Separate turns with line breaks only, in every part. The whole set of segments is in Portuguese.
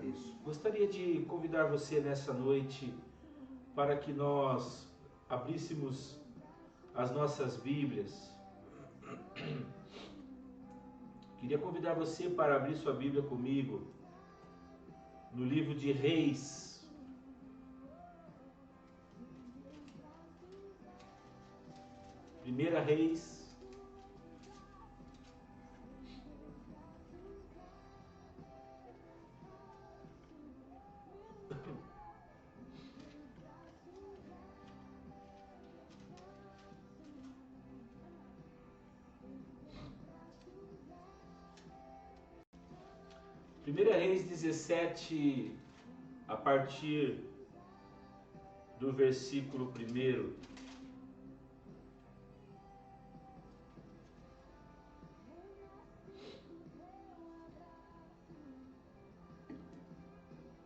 Deus. Gostaria de convidar você nessa noite para que nós abríssemos as nossas Bíblias. Queria convidar você para abrir sua Bíblia comigo no livro de Reis. Primeira Reis. Primeira Reis 17, a partir do versículo 1.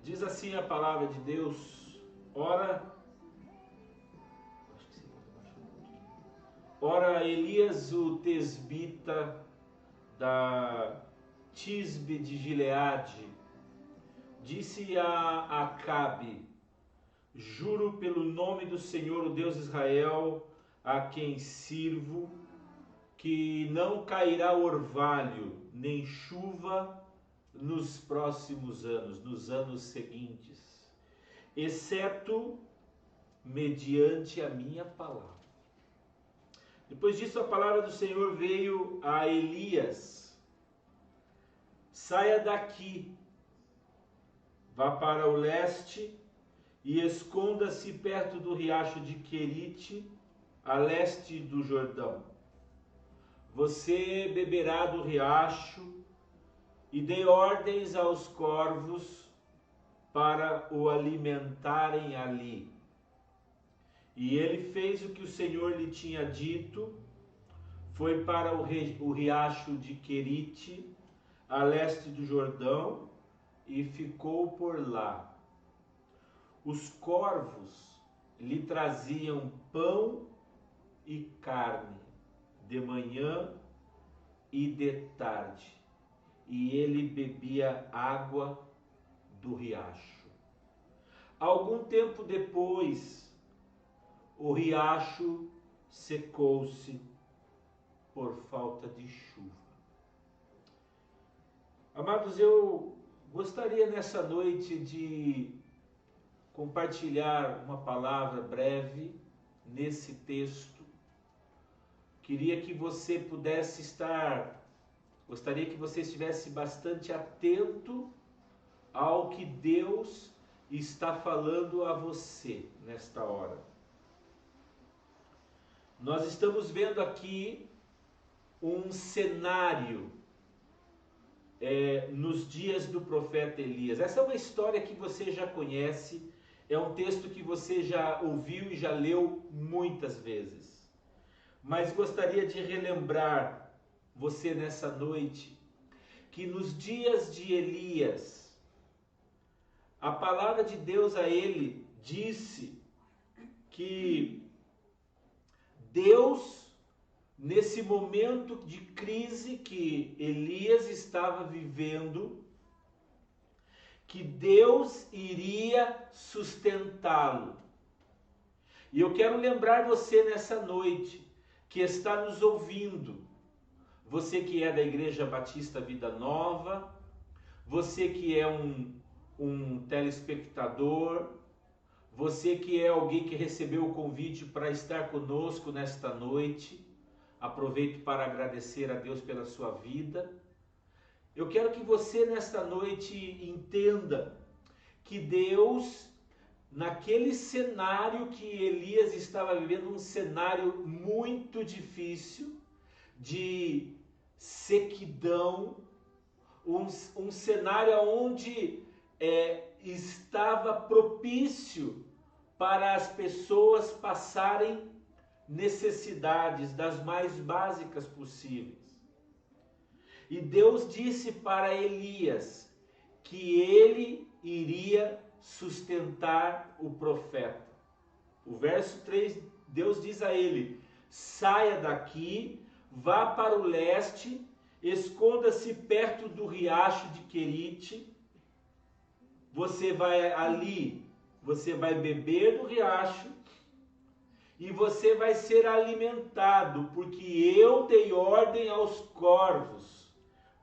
Diz assim a palavra de Deus: Ora Elias o tesbita da Tisbe de Gileade disse a Acabe: juro pelo nome do Senhor, o Deus de Israel, a quem sirvo, que não cairá orvalho nem chuva nos próximos anos, nos anos seguintes, exceto mediante a minha palavra. Depois disso, a palavra do Senhor veio a Elias: saia daqui, vá para o leste e esconda-se perto do riacho de Querite, a leste do Jordão. Você beberá do riacho, e dê ordens aos corvos para o alimentarem ali. E ele fez o que o Senhor lhe tinha dito, foi para o riacho de Querite, a leste do Jordão, e ficou por lá. Os corvos lhe traziam pão e carne, de manhã e de tarde, e ele bebia água do riacho. Algum tempo depois, o riacho secou-se por falta de chuva. Amados, eu gostaria nessa noite de compartilhar uma palavra breve nesse texto. Queria que você pudesse gostaria que você estivesse bastante atento ao que Deus está falando a você nesta hora. Nós estamos vendo aqui um cenário nos dias do profeta Elias. Essa é uma história que você já conhece, é um texto que você já ouviu e já leu muitas vezes. Mas gostaria de relembrar você nessa noite que nos dias de Elias, a palavra de Deus a ele disse que Deus, nesse momento de crise que Elias estava vivendo, que Deus iria sustentá-lo. E eu quero lembrar você nessa noite, que está nos ouvindo, você que é da Igreja Batista Vida Nova, você que é um telespectador, você que é alguém que recebeu o convite para estar conosco nesta noite, aproveito para agradecer a Deus pela sua vida. Eu quero que você nesta noite entenda que Deus, naquele cenário que Elias estava vivendo, um cenário muito difícil, de sequidão, um cenário onde estava propício para as pessoas passarem necessidades das mais básicas possíveis. E Deus disse para Elias que ele iria sustentar o profeta. O verso 3, Deus diz a ele: saia daqui, vá para o leste, esconda-se perto do riacho de Querite, você vai beber do riacho e você vai ser alimentado, porque eu dei ordem aos corvos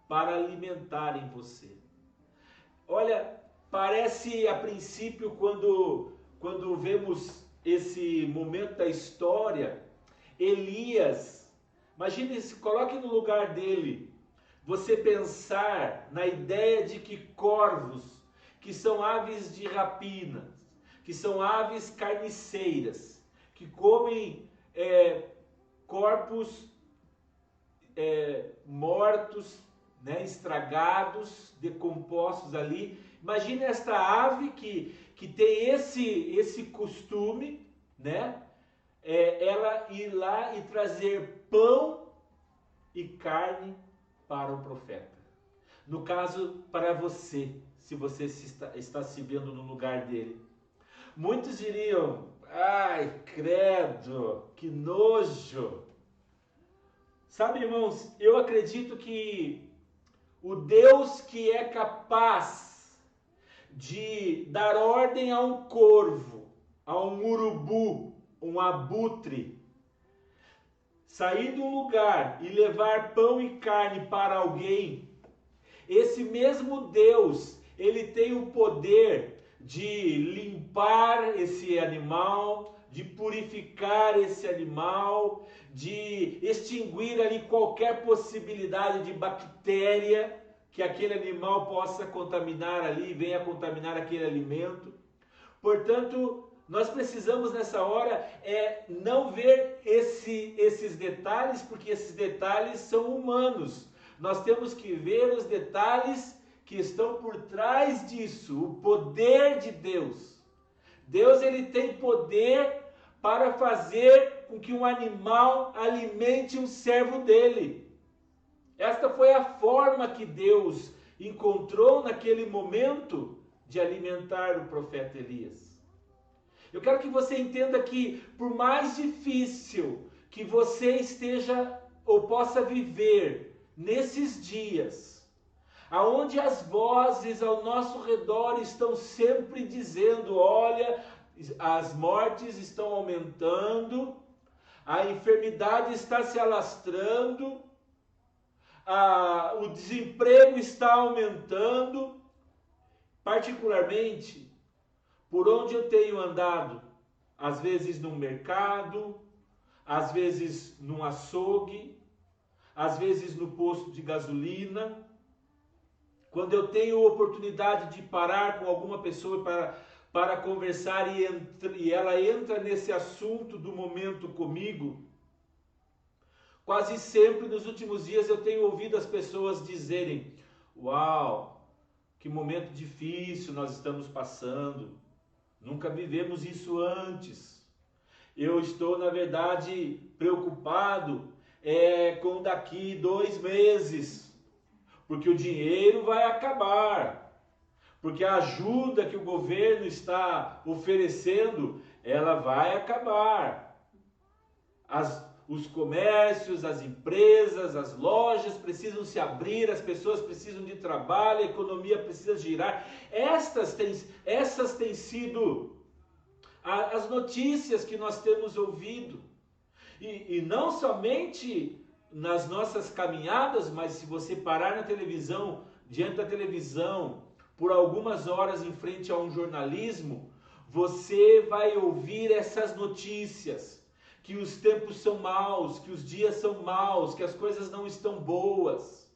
para alimentarem você. Olha, parece a princípio, quando vemos esse momento da história, Elias, imagine, se coloque no lugar dele, você pensar na ideia de que corvos, que são aves de rapina, que são aves carniceiras, que comem corpos mortos, né, estragados, decompostos ali. Imagine esta ave que tem esse costume, né? Ela ir lá e trazer pão e carne para o profeta. No caso, para você, se você está se vendo no lugar dele. Muitos diriam, ai, credo, que nojo. Sabe, irmãos, eu acredito que o Deus que é capaz de dar ordem a um corvo, a um urubu, um abutre, sair de um lugar e levar pão e carne para alguém, esse mesmo Deus, ele tem o poder de limpar esse animal, de purificar esse animal, de extinguir ali qualquer possibilidade de bactéria que aquele animal possa contaminar ali, venha contaminar aquele alimento. Portanto, nós precisamos nessa hora não ver esses detalhes, porque esses detalhes são humanos. Nós temos que ver os detalhes que estão por trás disso, o poder de Deus. Deus, ele tem poder para fazer com que um animal alimente um servo dele. Esta foi a forma que Deus encontrou naquele momento de alimentar o profeta Elias. Eu quero que você entenda que, por mais difícil que você esteja ou possa viver nesses dias, aonde as vozes ao nosso redor estão sempre dizendo, olha, as mortes estão aumentando, a enfermidade está se alastrando, o desemprego está aumentando, particularmente por onde eu tenho andado, às vezes num mercado, às vezes num açougue, às vezes no posto de gasolina, quando eu tenho oportunidade de parar com alguma pessoa para conversar e ela entra nesse assunto do momento comigo, quase sempre nos últimos dias eu tenho ouvido as pessoas dizerem, uau, que momento difícil nós estamos passando, nunca vivemos isso antes. Eu estou, na verdade, preocupado com daqui 2 meses, porque o dinheiro vai acabar, porque a ajuda que o governo está oferecendo, ela vai acabar. Os comércios, as empresas, as lojas precisam se abrir, as pessoas precisam de trabalho, a economia precisa girar. Essas têm sido as notícias que nós temos ouvido. E não somente nas nossas caminhadas, mas se você parar na televisão, diante da televisão, por algumas horas em frente a um jornalismo, você vai ouvir essas notícias. Que os tempos são maus, que os dias são maus, que as coisas não estão boas,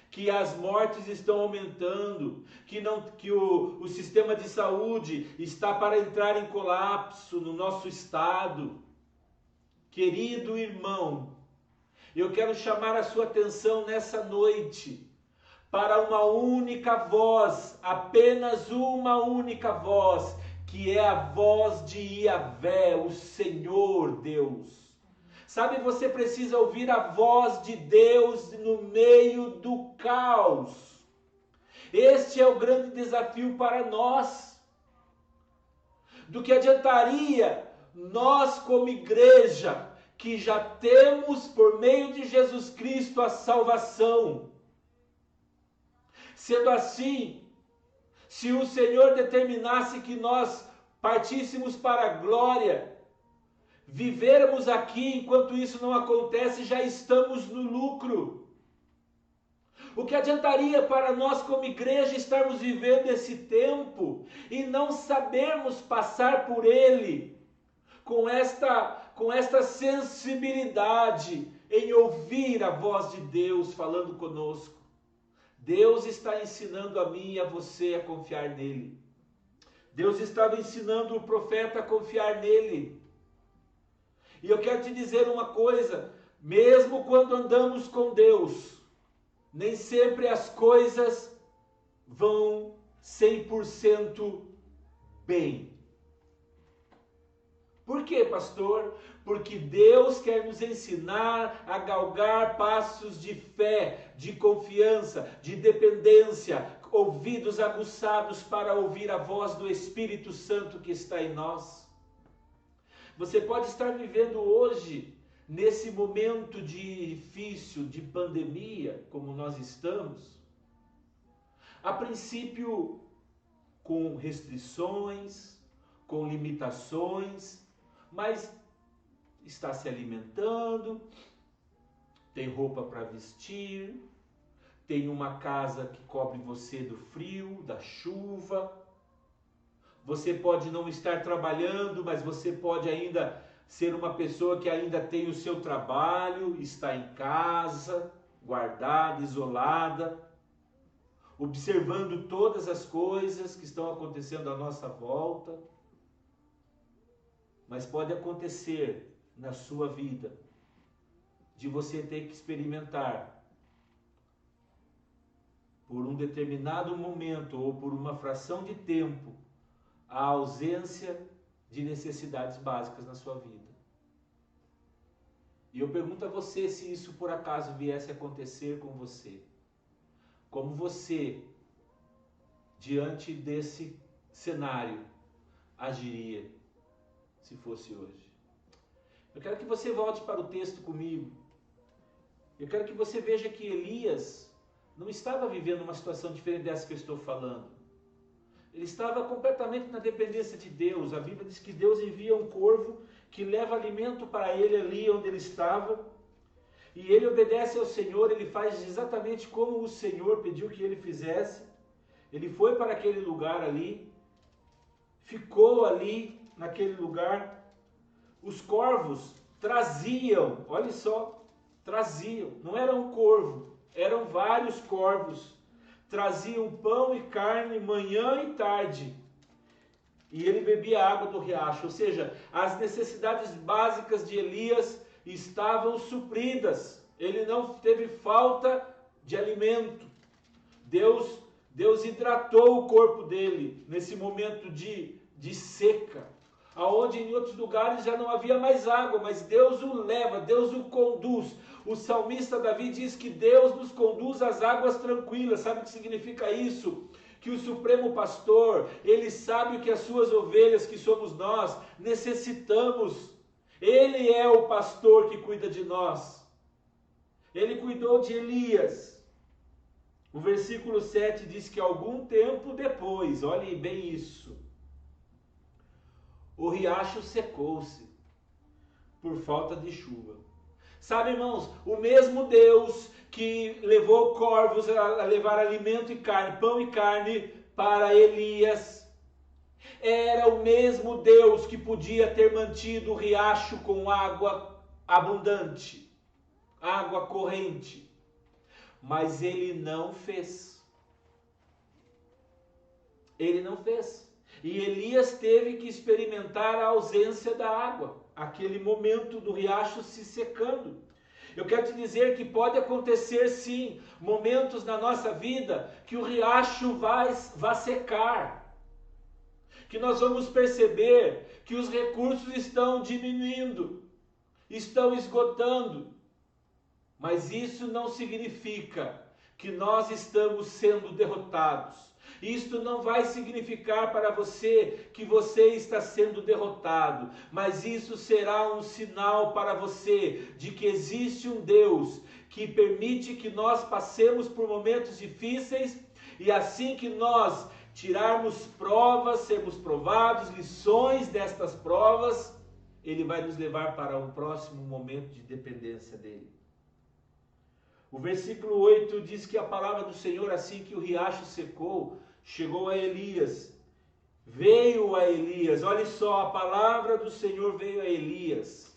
que as mortes estão aumentando, que o sistema de saúde está para entrar em colapso no nosso estado. Querido irmão, eu quero chamar a sua atenção nessa noite para uma única voz, apenas uma única voz, que é a voz de Yahvé, o Senhor Deus. Sabe, você precisa ouvir a voz de Deus no meio do caos. Este é o grande desafio para nós. Do que adiantaria nós, como igreja, que já temos por meio de Jesus Cristo a salvação. Sendo assim, Se o Senhor determinasse que nós partíssemos para a glória, vivermos aqui enquanto isso não acontece, já estamos no lucro. O que adiantaria para nós como igreja estarmos vivendo esse tempo e não sabermos passar por ele com esta sensibilidade em ouvir a voz de Deus falando conosco? Deus está ensinando a mim e a você a confiar nele. Deus estava ensinando o profeta a confiar nele. E eu quero te dizer uma coisa, mesmo quando andamos com Deus, nem sempre as coisas vão 100% bem. Por quê, pastor? Porque Deus quer nos ensinar a galgar passos de fé, de confiança, de dependência, ouvidos aguçados para ouvir a voz do Espírito Santo que está em nós. Você pode estar vivendo hoje, nesse momento difícil de pandemia, como nós estamos, a princípio com restrições, com limitações, mas está se alimentando, tem roupa para vestir, tem uma casa que cobre você do frio, da chuva. Você pode não estar trabalhando, mas você pode ainda ser uma pessoa que ainda tem o seu trabalho, está em casa, guardada, isolada, observando todas as coisas que estão acontecendo à nossa volta. Mas pode acontecer na sua vida de você ter que experimentar por um determinado momento ou por uma fração de tempo a ausência de necessidades básicas na sua vida. E eu pergunto a você se isso por acaso viesse a acontecer com você. Como você, diante desse cenário, agiria se fosse hoje? Eu quero que você volte para o texto comigo. Eu quero que você veja que Elias não estava vivendo uma situação diferente dessa que eu estou falando. Ele estava completamente na dependência de Deus. A Bíblia diz que Deus envia um corvo que leva alimento para ele ali onde ele estava. E ele obedece ao Senhor, ele faz exatamente como o Senhor pediu que ele fizesse. Ele foi para aquele lugar ali, ficou ali naquele lugar. Os corvos traziam, olha só, traziam, não era um corvo, eram vários corvos. Traziam pão e carne manhã e tarde. E ele bebia água do riacho. Ou seja, as necessidades básicas de Elias estavam supridas. Ele não teve falta de alimento. Deus hidratou o corpo dele nesse momento de seca. Aonde em outros lugares já não havia mais água, mas Deus o leva, Deus o conduz. O salmista Davi diz que Deus nos conduz às águas tranquilas. Sabe o que significa isso? Que o Supremo Pastor, ele sabe o que as suas ovelhas, que somos nós, necessitamos. Ele é o pastor que cuida de nós. Ele cuidou de Elias. O versículo 7 diz que algum tempo depois, olhe bem isso, o riacho secou-se por falta de chuva. Sabe, irmãos, o mesmo Deus que levou corvos a levar alimento e carne, pão e carne para Elias, era o mesmo Deus que podia ter mantido o riacho com água abundante, água corrente. Mas ele não fez. Ele não fez. E Elias teve que experimentar a ausência da água, aquele momento do riacho se secando. Eu quero te dizer que pode acontecer sim, momentos na nossa vida que o riacho vai secar, que nós vamos perceber que os recursos estão diminuindo, estão esgotando, mas isso não significa que nós estamos sendo derrotados. Isto não vai significar para você que você está sendo derrotado, mas isso será um sinal para você de que existe um Deus que permite que nós passemos por momentos difíceis e assim que nós tirarmos provas, sermos provados, lições destas provas, Ele vai nos levar para um próximo momento de dependência dEle. O versículo 8 diz que a palavra do Senhor, assim que o riacho secou, chegou a Elias. Veio a Elias, olha só, a palavra do Senhor veio a Elias.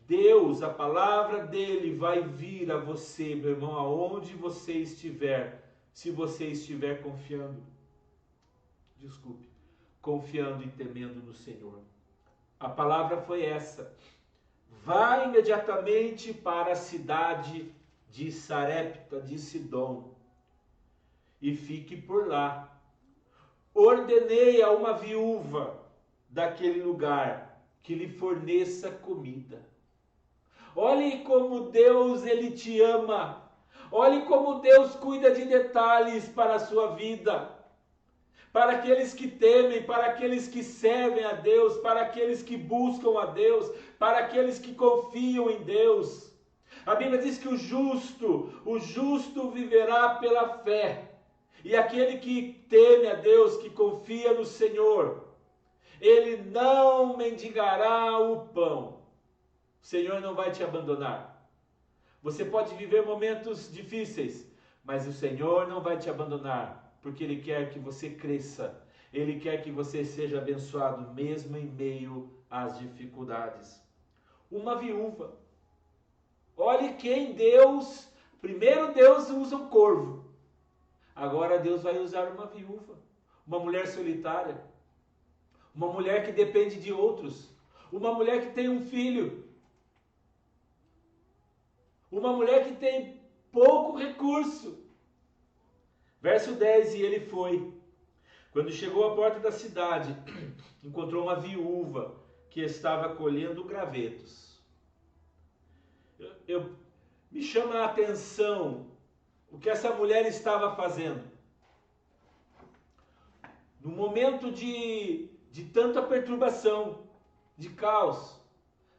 Deus, a palavra dele vai vir a você, meu irmão, aonde você estiver, se você estiver confiando e temendo no Senhor. A palavra foi essa: vá imediatamente para a cidade de Sarepta de Sidom e fique por lá. Ordenei a uma viúva daquele lugar que lhe forneça comida. Olhe como Deus, Ele te ama. Olhe como Deus cuida de detalhes para a sua vida. Para aqueles que temem, para aqueles que servem a Deus, para aqueles que buscam a Deus, para aqueles que confiam em Deus. A Bíblia diz que o justo viverá pela fé. E aquele que teme a Deus, que confia no Senhor, ele não mendigará o pão. O Senhor não vai te abandonar. Você pode viver momentos difíceis, mas o Senhor não vai te abandonar, porque Ele quer que você cresça. Ele quer que você seja abençoado, mesmo em meio às dificuldades. Uma viúva. Olhe quem Deus... Primeiro Deus usa um corvo. Agora Deus vai usar uma viúva, uma mulher solitária, uma mulher que depende de outros, uma mulher que tem um filho, uma mulher que tem pouco recurso. Verso 10, e ele foi. Quando chegou à porta da cidade, encontrou uma viúva que estava colhendo gravetos. Me chama a atenção o que essa mulher estava fazendo. No momento de tanta perturbação, de caos,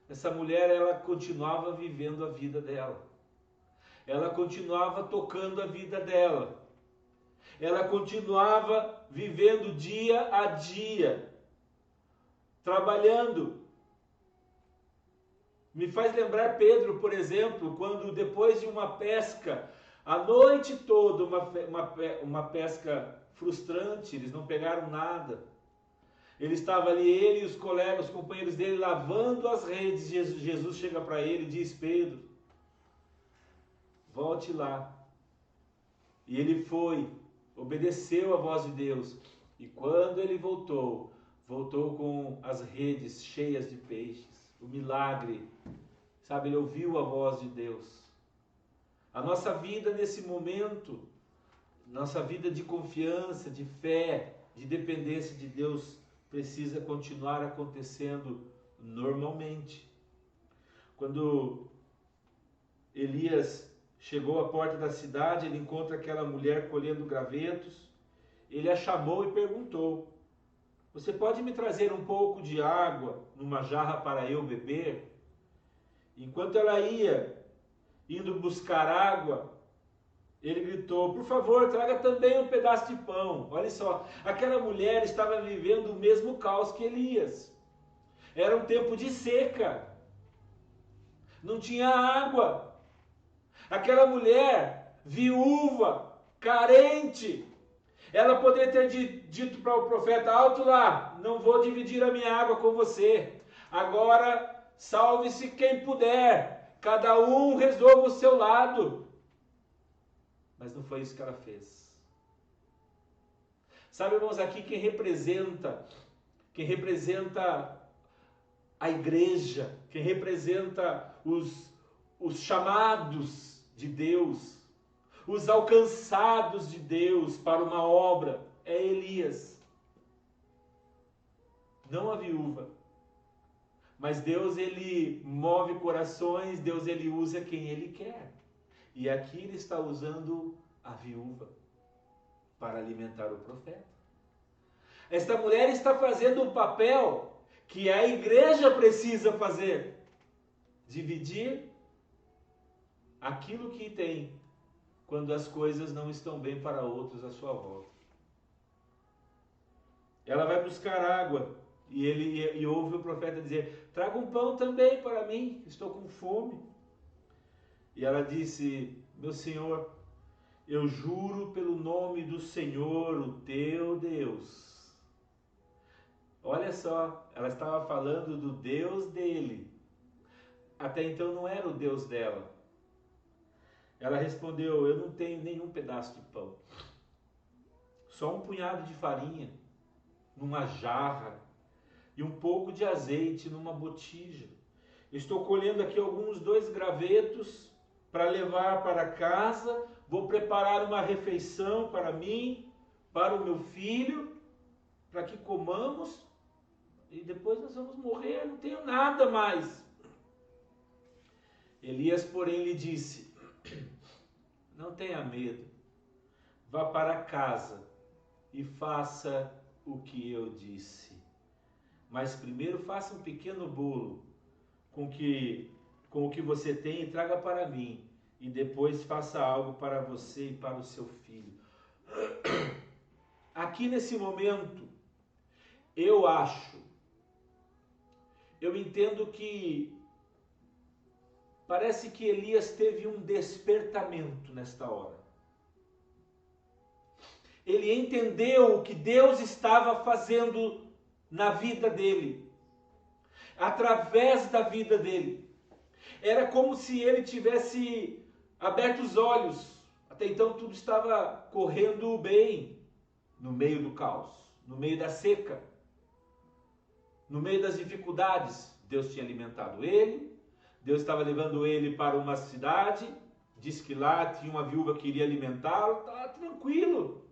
essa mulher, ela continuava vivendo a vida dela. Ela continuava tocando a vida dela. Ela continuava vivendo dia a dia, trabalhando. Me faz lembrar Pedro, por exemplo, quando depois de uma pesca, a noite toda, uma pesca frustrante, eles não pegaram nada. Ele estava ali, ele e os colegas, os companheiros dele, lavando as redes. Jesus chega para ele e diz: Pedro, volte lá. E ele foi, obedeceu a voz de Deus. E quando ele voltou com as redes cheias de peixes. O milagre, sabe, ele ouviu a voz de Deus. A nossa vida nesse momento, nossa vida de confiança, de fé, de dependência de Deus, precisa continuar acontecendo normalmente. Quando Elias chegou à porta da cidade, ele encontra aquela mulher colhendo gravetos. Ele a chamou e perguntou: você pode me trazer um pouco de água numa jarra para eu beber? Enquanto ela indo buscar água, ele gritou: por favor, traga também um pedaço de pão. Olha só, aquela mulher estava vivendo o mesmo caos que Elias. Era um tempo de seca. Não tinha água. Aquela mulher, viúva, carente, ela poderia ter dito para o profeta: alto lá, não vou dividir a minha água com você. Agora, salve-se quem puder. Cada um resolva o seu lado. Mas não foi isso que ela fez. Sabe, irmãos, aqui quem representa a igreja, quem representa os chamados de Deus, os alcançados de Deus para uma obra, é Elias. Não a viúva. Mas Deus, ele move corações, Deus, ele usa quem ele quer. E aqui ele está usando a viúva para alimentar o profeta. Esta mulher está fazendo um papel que a igreja precisa fazer. Dividir aquilo que tem quando as coisas não estão bem para outros à sua volta. ela vai buscar água e ouve o profeta dizer: traga um pão também para mim, estou com fome. E ela disse: meu senhor, eu juro pelo nome do Senhor, o teu Deus. Olha só, ela estava falando do Deus dele. Até então não era o Deus dela. Ela respondeu: eu não tenho nenhum pedaço de pão. Só um punhado de farinha numa jarra e um pouco de azeite numa botija. Estou colhendo aqui alguns 2 gravetos para levar para casa. Vou preparar uma refeição para mim, para o meu filho, para que comamos e depois nós vamos morrer. Não tenho nada mais. Elias, porém, lhe disse: não tenha medo, vá para casa e faça o que eu disse. Mas primeiro faça um pequeno bolo com o que você tem e traga para mim. E depois faça algo para você e para o seu filho. Aqui nesse momento, eu entendo que parece que Elias teve um despertamento nesta hora. Ele entendeu o que Deus estava fazendo na vida dele, através da vida dele. Era como se ele tivesse aberto os olhos. Até então tudo estava correndo bem no meio do caos, no meio da seca, no meio das dificuldades. Deus tinha alimentado ele, Deus estava levando ele para uma cidade, diz que lá tinha uma viúva que iria alimentá-lo, estava tranquilo.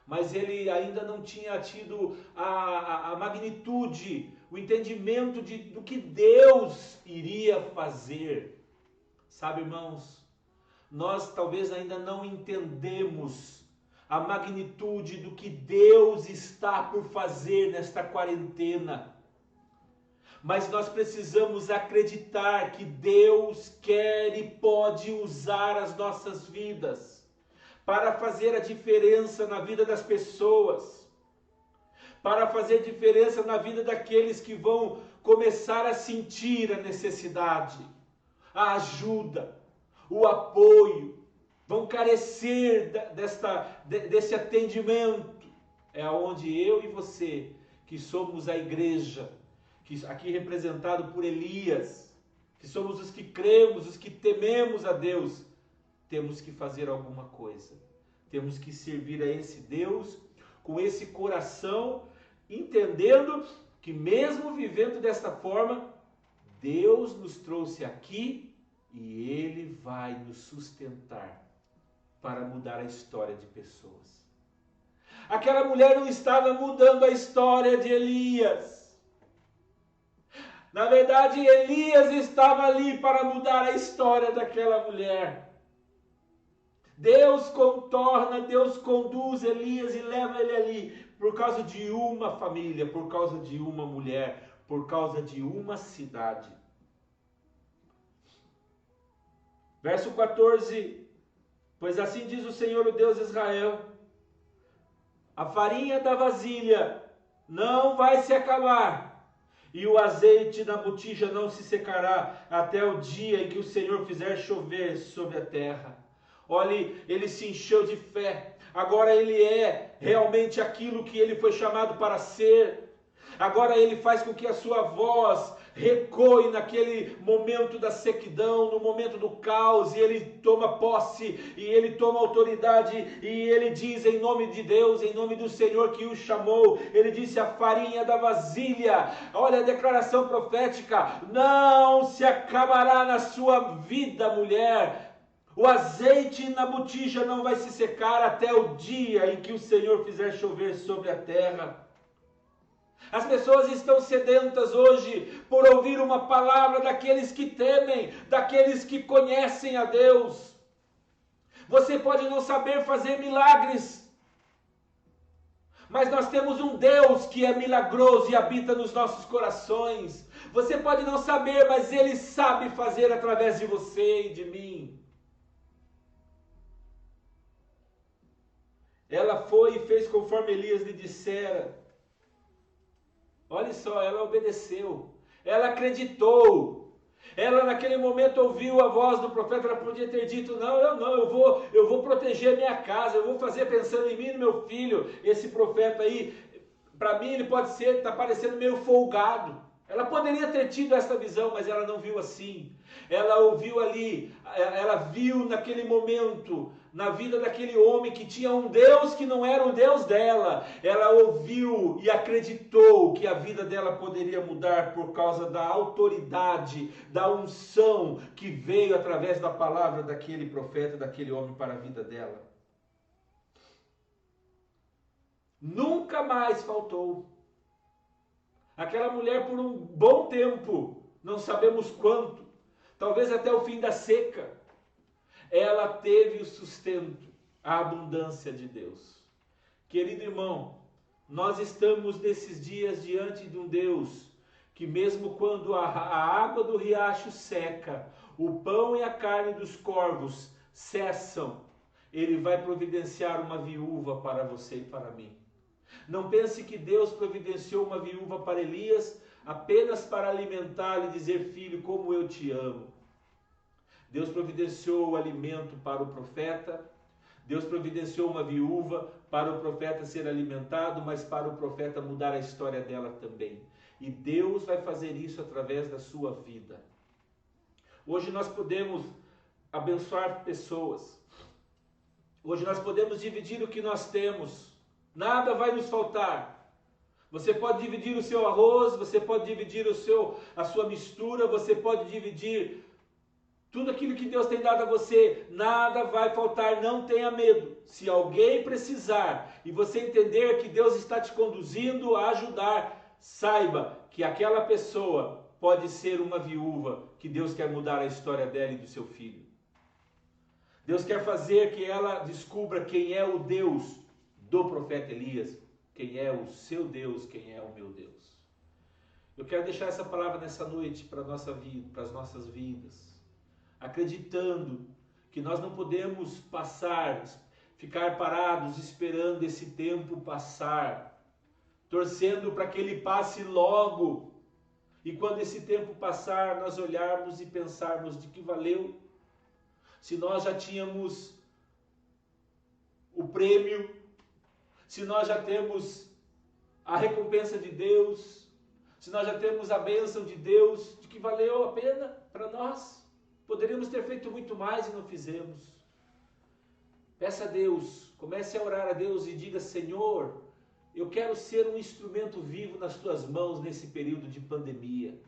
Mas ele ainda não tinha tido a magnitude, o entendimento do que Deus iria fazer. Sabe, irmãos, nós talvez ainda não entendemos a magnitude do que Deus está por fazer nesta quarentena. Mas nós precisamos acreditar que Deus quer e pode usar as nossas vidas para fazer a diferença na vida das pessoas, para fazer diferença na vida daqueles que vão começar a sentir a necessidade, a ajuda, o apoio, vão carecer desse atendimento. É onde eu e você, que somos a igreja, que aqui representado por Elias, que somos os que cremos, os que tememos a Deus, temos que fazer alguma coisa. Temos que servir a esse Deus com esse coração, entendendo que mesmo vivendo desta forma, Deus nos trouxe aqui e Ele vai nos sustentar para mudar a história de pessoas. Aquela mulher não estava mudando a história de Elias. Na verdade, Elias estava ali para mudar a história daquela mulher. Deus contorna, Deus conduz Elias e leva ele ali por causa de uma família, por causa de uma mulher, por causa de uma cidade. Verso 14: pois assim diz o Senhor, o Deus de Israel: a farinha da vasilha não vai se acabar, e o azeite da botija não se secará, até o dia em que o Senhor fizer chover sobre a terra. Olhe, ele se encheu de fé. Agora ele é realmente aquilo que ele foi chamado para ser. Agora ele faz com que a sua voz recoe naquele momento da sequidão, no momento do caos, e ele toma posse, e ele toma autoridade, e ele diz em nome de Deus, em nome do Senhor que o chamou, ele disse: a farinha da vasilha, olha a declaração profética, não se acabará na sua vida, mulher. O azeite na botija não vai se secar até o dia em que o Senhor fizer chover sobre a terra. As pessoas estão sedentas hoje por ouvir uma palavra daqueles que temem, daqueles que conhecem a Deus. Você pode não saber fazer milagres, mas nós temos um Deus que é milagroso e habita nos nossos corações. Você pode não saber, mas Ele sabe fazer através de você e de mim. Ela foi e fez conforme Elias lhe dissera. Olha só, ela obedeceu, ela acreditou. Ela naquele momento ouviu a voz do profeta, ela podia ter dito, não, eu vou proteger minha casa, eu vou fazer pensando em mim e no meu filho. Esse profeta aí, para mim ele pode ser, está parecendo meio folgado. Ela poderia ter tido essa visão, mas ela não viu assim. Ela ouviu ali, ela viu naquele momento, na vida daquele homem que tinha um Deus que não era o Deus dela. Ela ouviu e acreditou que a vida dela poderia mudar por causa da autoridade, da unção que veio através da palavra daquele profeta, daquele homem para a vida dela. Nunca mais faltou. Aquela mulher por um bom tempo, não sabemos quanto, talvez até o fim da seca, ela teve o sustento, a abundância de Deus. Querido irmão, nós estamos nesses dias diante de um Deus que mesmo quando a água do riacho seca, o pão e a carne dos corvos cessam, Ele vai providenciar uma viúva para você e para mim. Não pense que Deus providenciou uma viúva para Elias apenas para alimentá-lo e dizer, filho, como eu te amo. Deus providenciou o alimento para o profeta, Deus providenciou uma viúva para o profeta ser alimentado, mas para o profeta mudar a história dela também. E Deus vai fazer isso através da sua vida. Hoje nós podemos abençoar pessoas. Hoje nós podemos dividir o que nós temos. Nada vai nos faltar. Você pode dividir o seu arroz, você pode dividir a sua mistura, você pode dividir tudo aquilo que Deus tem dado a você. Nada vai faltar, não tenha medo. Se alguém precisar e você entender que Deus está te conduzindo a ajudar, saiba que aquela pessoa pode ser uma viúva que Deus quer mudar a história dela e do seu filho. Deus quer fazer que ela descubra quem é o Deus do profeta Elias, quem é o seu Deus, quem é o meu Deus. Eu quero deixar essa palavra nessa noite para a nossa vida, para as nossas vidas, acreditando que nós não podemos ficar parados esperando esse tempo passar, torcendo para que ele passe logo, e quando esse tempo passar, nós olharmos e pensarmos de que valeu, se nós já tínhamos o prêmio, se nós já temos a recompensa de Deus, se nós já temos a bênção de Deus, de que valeu a pena para nós. Poderíamos ter feito muito mais e não fizemos. Peça a Deus, comece a orar a Deus e diga, Senhor, eu quero ser um instrumento vivo nas tuas mãos nesse período de pandemia.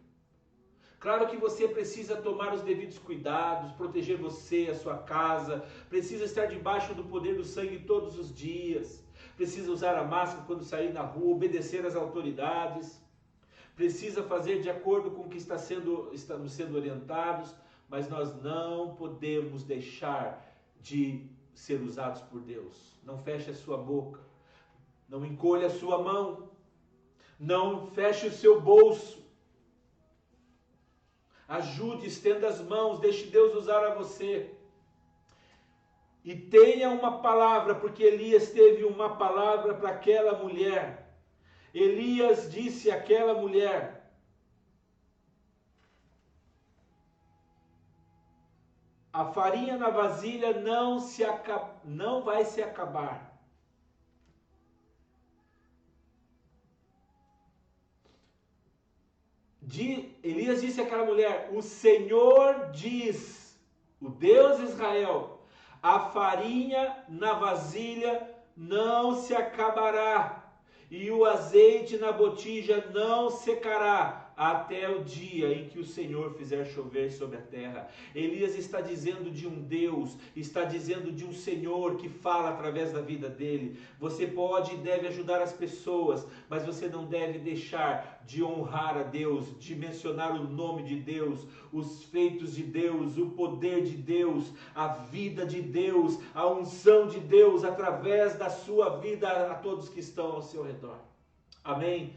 Claro que você precisa tomar os devidos cuidados, proteger você, a sua casa, precisa estar debaixo do poder do sangue todos os dias, precisa usar a máscara quando sair na rua, obedecer às autoridades, precisa fazer de acordo com o que estamos sendo orientados, mas nós não podemos deixar de ser usados por Deus. Não feche a sua boca, não encolha a sua mão, não feche o seu bolso. Ajude, estenda as mãos, deixe Deus usar a você. E tenha uma palavra, porque Elias teve uma palavra para aquela mulher. Elias disse àquela mulher, a farinha na vasilha não vai se acabar. Elias disse àquela mulher, o Senhor diz, o Deus de Israel, a farinha na vasilha não se acabará e o azeite na botija não secará até o dia em que o Senhor fizer chover sobre a terra. Elias está dizendo de um Deus, está dizendo de um Senhor que fala através da vida dele. Você pode e deve ajudar as pessoas, mas você não deve deixar de honrar a Deus, de mencionar o nome de Deus, os feitos de Deus, o poder de Deus, a vida de Deus, a unção de Deus através da sua vida a todos que estão ao seu redor. Amém?